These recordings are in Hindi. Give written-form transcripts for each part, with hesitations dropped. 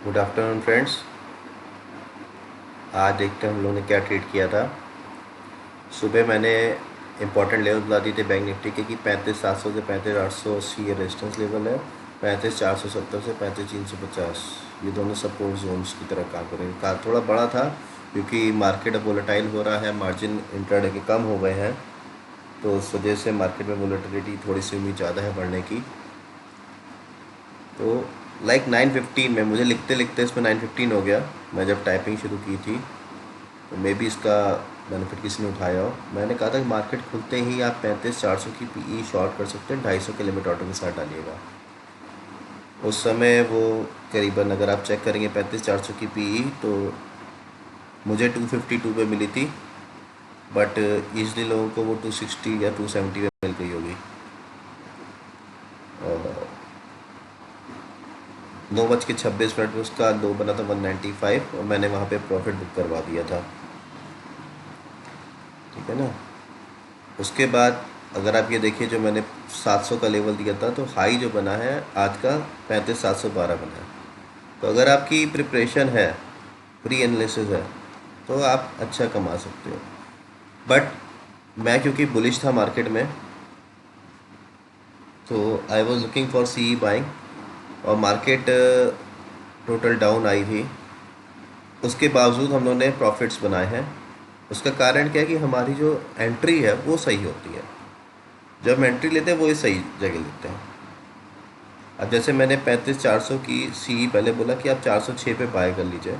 Good afternoon friends. आज देखते हैं हम लोगों ने क्या ट्रेड किया था। सुबह मैंने इंपॉर्टेंट लेवल बता दिए थे बैंक निफ्टी के कि 35,700 से 35,880 ये रेजिस्टेंस लेवल है। 35,470 से 35,350 ये दोनों सपोर्ट जोन्स की तरह काम करेंगे। का थोड़ा बड़ा था क्योंकि मार्केट अब वोलेटाइल हो रहा है, मार्जिन इंट्राडे के कम हो गए हैं, तो उस वजह से मार्केट में वोलेटिलिटी थोड़ी सी उम्मीद ज़्यादा है बढ़ने की। तो लाइक 9:15 में मुझे लिखते लिखते इसमें 9:15 हो गया। मैं जब टाइपिंग शुरू की थी तो मे बी इसका बेनिफिट किसी ने उठाया हो। मैंने कहा था कि मार्केट खुलते ही आप 35,400 की पीई शॉर्ट कर सकते हैं, 250 के लिमिट ऑर्डर के साथ डालिएगा। उस समय वो करीबन अगर आप चेक करेंगे 35,400 की पीई तो मुझे 252 पे मिली थी, बट ईजली लोगों को वो 260 या 270 पे मिल गई होगी। 9:26 में उसका लो बना था 195 और मैंने वहाँ पे प्रॉफिट बुक करवा दिया था। ठीक है ना। उसके बाद अगर आप ये देखिए, जो मैंने 700 का लेवल दिया था तो हाई जो बना है आज का 35,712 बना है। तो अगर आपकी प्रिपरेशन है, प्री एनालिसिस है, तो आप अच्छा कमा सकते हो। बट मैं क्योंकि बुलिश था मार्केट में, तो I was looking for see buying, और मार्केट टोटल डाउन आई थी। उसके बावजूद हम लोगों ने प्रॉफिट्स बनाए हैं। उसका कारण क्या है कि हमारी जो एंट्री है वो सही होती है। जब हम एंट्री लेते हैं वो ही सही जगह लेते हैं। अब जैसे मैंने 35,400 की सी पहले बोला कि आप 406 पे बाय कर लीजिए,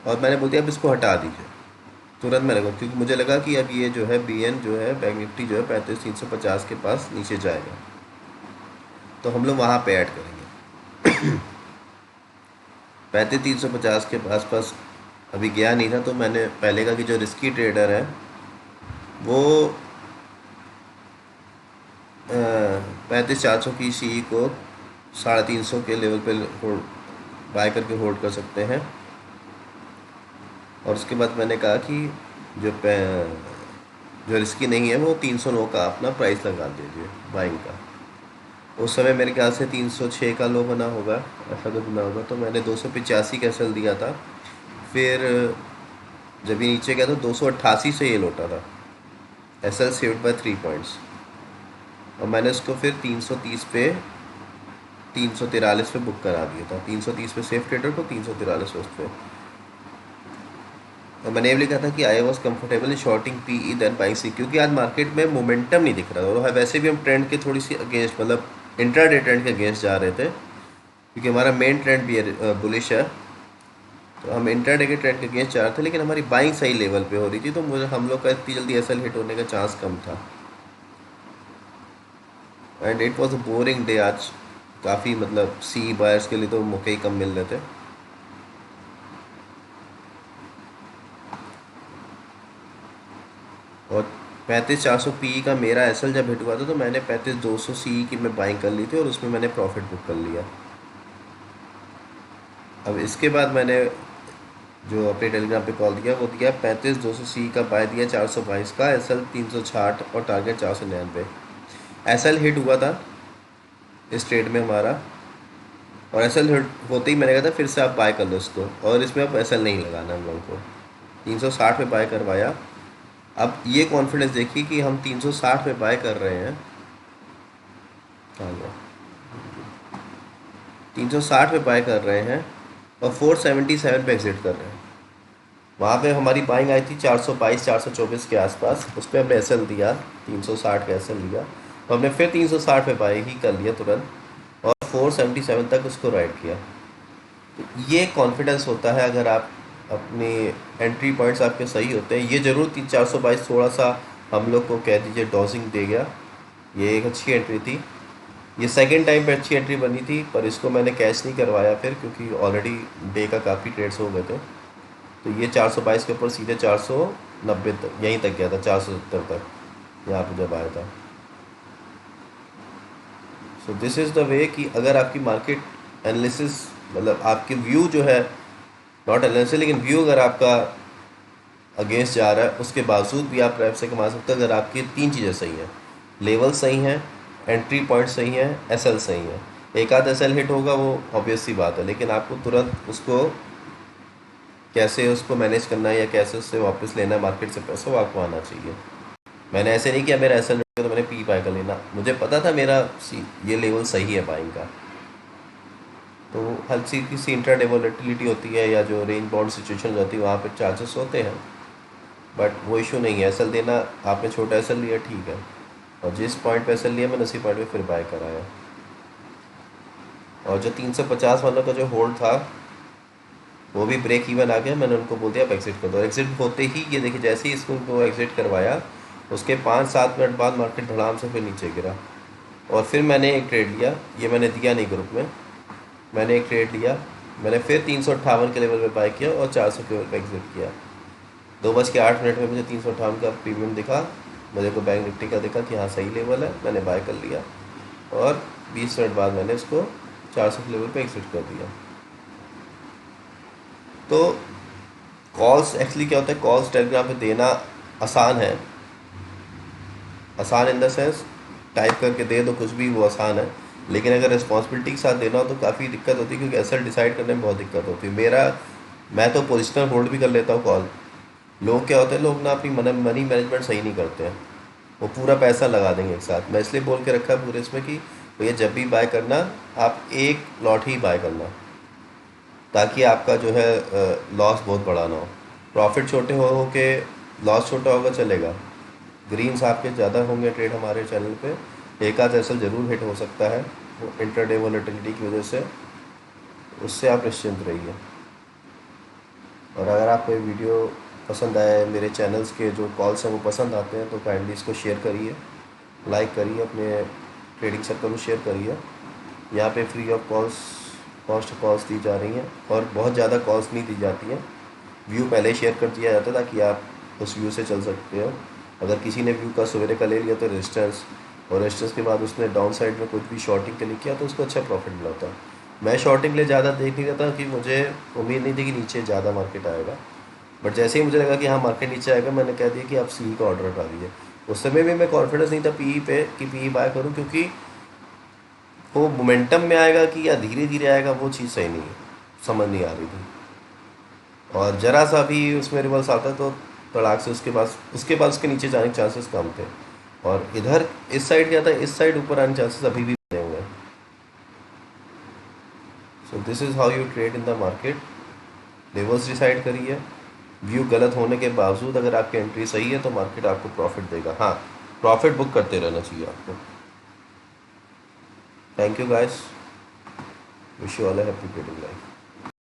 और मैंने बोल दिया अब इसको हटा दीजिए। तुरंत मैंने कहा, क्योंकि मुझे लगा कि अब ये जो है बीएन जो है बैंक निफ्टी जो है 35,350 के पास नीचे जाएगा, तो हम लोग वहाँ पे ऐड करेंगे। 35,350 के आसपास अभी गया नहीं था, तो मैंने पहले कहा कि जो रिस्की ट्रेडर है वो 35,400 की सी को 350 के लेवल पे होल्ड बाय करके होल्ड कर सकते हैं। और उसके बाद मैंने कहा कि जो जो रिस्की नहीं है वो 309 का अपना प्राइस लगा दीजिए बाइंग का। उस समय मेरे ख्याल से 306 का लो बना होगा, ऐसा कुछ बना होगा, तो मैंने 285 का सेल दिया था। फिर जब ये नीचे गया तो 288 से ये लौटा था। S L saved by 3 points, और मैंने उसको फिर 330 पे 343 पे बुक करा दिया था। 330 पे सेफ ट्रेडर को, 343 उस पे। और मैंने ये भी लिखा था कि I was comfortable in shorting P E than buying C, क्योंकि आज मार्केट में मोमेंटम नहीं दिख रहा था, और वैसे भी हम ट्रेंड के थोड़ी सी अगेंस्ट, मतलब इंट्राडे ट्रेंड के अगेंस्ट जा रहे थे, क्योंकि हमारा मेन ट्रेंड भी बुलिश है। तो हम इंट्राडे के ट्रेंड के अगेंस्ट जा रहे थे, लेकिन हमारी बाइंग सही लेवल पे हो रही थी, तो मुझे हम लोग का इतनी जल्दी एसएल हिट होने का चांस कम था। And it was a boring day आज। काफ़ी, मतलब सी बायर्स के लिए तो मौके ही कम मिल रहे थे। और 35,400 पी का मेरा एसएल जब हिट हुआ था तो मैंने 35,200 सी की मैं बाइंग कर ली थी, और उसमें मैंने प्रॉफिट बुक कर लिया। अब इसके बाद मैंने जो अपने टेलीग्राम पे कॉल दिया वो दिया 35,200 सी का बाय दिया, 422 का एसएल 360 और टारगेट 499। एसएल हिट हुआ था इस ट्रेड में हमारा, और एसएल हिट होते ही मैंने कहा था फिर से आप बाय कर लो इसको, और इसमें अब एसएल नहीं लगाना हम लोगों को। 360 पे बाय करवाया। अब ये कॉन्फिडेंस देखिए कि हम 360 पे बाय कर रहे हैं। कहाँ गया? 360 पे बाय कर रहे हैं और 477 पे एग्जिट कर रहे हैं। वहाँ पे हमारी बाइंग आई थी 422 424 के आसपास, उस पर हमने एसएल दिया, 360 का एसएल लिया, तो हमने फिर 360 पे बाई ही कर लिया तुरंत, और 477 तक उसको राइड किया। तो ये कॉन्फिडेंस होता है अगर आप अपने एंट्री पॉइंट्स आपके सही होते हैं। ये ज़रूर 422 थोड़ा सा हम लोग को कह दीजिए डॉजिंग दे गया। ये एक अच्छी एंट्री थी, ये सेकंड टाइम पे अच्छी एंट्री बनी थी, पर इसको मैंने कैश नहीं करवाया फिर, क्योंकि ऑलरेडी डे का काफ़ी ट्रेड्स हो गए थे। तो ये 422 के ऊपर सीधे 490 तक, यहीं तक गया था, 470 तक यहाँ पे जब आया था। So this is the way कि अगर आपकी मार्केट एनालिसिस, मतलब आपकी व्यू जो है, नॉट एनालिसिस लेकिन व्यू अगर आपका अगेंस्ट जा रहा है, उसके बावजूद भी आप पैसे कमा सकते हैं अगर आपकी तीन चीज़ें सही हैं। लेवल सही हैं, एंट्री पॉइंट सही है, एसएल सही है। एक आध एसएल हिट होगा वो ऑब्वियस सी बात है, लेकिन आपको तुरंत उसको कैसे उसको मैनेज करना है या कैसे उससे वापस लेना है मार्केट से पैसा, वो आपको आना चाहिए। मैंने ऐसे नहीं किया मेरा एसएल हिट तो मैंने पी बाय कर लेना, मुझे पता था मेरा ये लेवल सही है बाइंग का। तो हल्की सी इंट्राडे वोलेटिलिटी होती है या जो रेंज बाउंड सिचुएशन होती है वहाँ पे चार्जेस होते हैं, बट वो इशू नहीं है। एसएल देना, आपने छोटा एसएल लिया ठीक है, और जिस पॉइंट पे एसएल लिया मैंने उसी पॉइंट पे फिर बाय कराया। और जो 350 वालों का जो होल्ड था वो भी ब्रेक इवन आ गया, मैंने उनको बोल दिया आप एग्जिट कर दो। एग्जिट होते ही ये देखिए जैसे ही इसको एग्जिट करवाया उसके 5-7 मिनट बाद मार्केट धड़ाम से फिर नीचे गिरा। और फिर मैंने एक ट्रेड लिया, ये मैंने दिया नहीं ग्रुप में, मैंने एक ट्रेड लिया, मैंने फिर 358 के लेवल पे बाय किया और 400 के लेवल पे एग्जिट किया। 2:08 में मुझे 358 का प्रीमियम दिखा, मुझे को बैंक निफ्टी का दिखा कि हाँ सही लेवल है, मैंने बाय कर लिया और 20 मिनट बाद मैंने इसको 400 के लेवल पे एग्जिट कर दिया। तो कॉल्स एक्चुअली क्या होता है, कॉल्स टेलीग्राम पे देना आसान है, आसान इन द सेंस टाइप करके दे दो कुछ भी, वो आसान है। लेकिन अगर रिस्पॉन्सिबिलिटी के साथ देना हो तो काफ़ी दिक्कत होती है, क्योंकि एसेट डिसाइड करने में बहुत दिक्कत होती है। मैं तो पोजिशनल होल्ड भी कर लेता हूँ कॉल। लोग क्या होते हैं, लोग ना अपनी मनी मैनेजमेंट सही नहीं करते हैं, वो पूरा पैसा लगा देंगे एक साथ। मैं इसलिए बोल के रखा है पूरे इसमें कि भैया जब भी बाय करना आप एक लॉट ही बाय करना, ताकि आपका जो है लॉस बहुत बड़ा ना हो। प्रॉफिट छोटे हो के लॉस छोटा होगा चलेगा, ग्रीन्स आपके ज़्यादा होंगे ट्रेड हमारे चैनल पे, एक आध एसएल ज़रूर हिट हो सकता है वो इंटरडे वोलेटिलिटी की वजह से, उससे आप निश्चिंत रहिए। और अगर आपको ये वीडियो पसंद आया, मेरे चैनल्स के जो कॉल्स हैं वो पसंद आते हैं, तो काइंडली इसको शेयर करिए, लाइक करिए, अपने ट्रेडिंग सर्कल में शेयर करिए। यहाँ पे फ्री ऑफ कॉस्ट कॉल्स दी जा रही हैं और बहुत ज़्यादा कॉल्स नहीं दी जाती हैं। व्यू पहले ही शेयर कर दिया जाता है ताकि आप उस व्यू से चल सकते हो। अगर किसी ने व्यू का सवेरे का ले लिया तो रेजिस्टेंस, और रेजिस्टेंस के बाद उसने डाउन साइड में कुछ भी शॉर्टिंग के लिए किया तो उसको अच्छा प्रॉफिट मिला होता है। मैं शॉर्टिंग के लिए ज़्यादा देख नहीं रहा था कि मुझे उम्मीद नहीं थी कि नीचे ज़्यादा मार्केट आएगा, बट जैसे ही मुझे लगा कि हाँ मार्केट नीचे आएगा, मैंने कह दिया कि आप सी का ऑर्डर हटा दीजिए। उस समय भी मैं कॉन्फिडेंस नहीं था पी पे कि पी बाय करूँ, क्योंकि वो मोमेंटम में आएगा कि या धीरे धीरे आएगा वो चीज़ सही नहीं है, समझ नहीं आ रही थी। और ज़रा सा भी उसमें रिवर्स आता तो तड़ाक से उसके बाद उसके नीचे जाने के चांसेस कम थे। और इधर इस साइड क्या था, इस साइड ऊपर आने चांसेस अभी भी बने हुए हैं। So this is how you trade in the market. Levels decide करिए, व्यू गलत होने के बावजूद अगर आपकी एंट्री सही है तो मार्केट आपको प्रॉफिट देगा। हाँ, प्रॉफिट बुक करते रहना चाहिए आपको। Thank you guys, wish you all a happy trading life.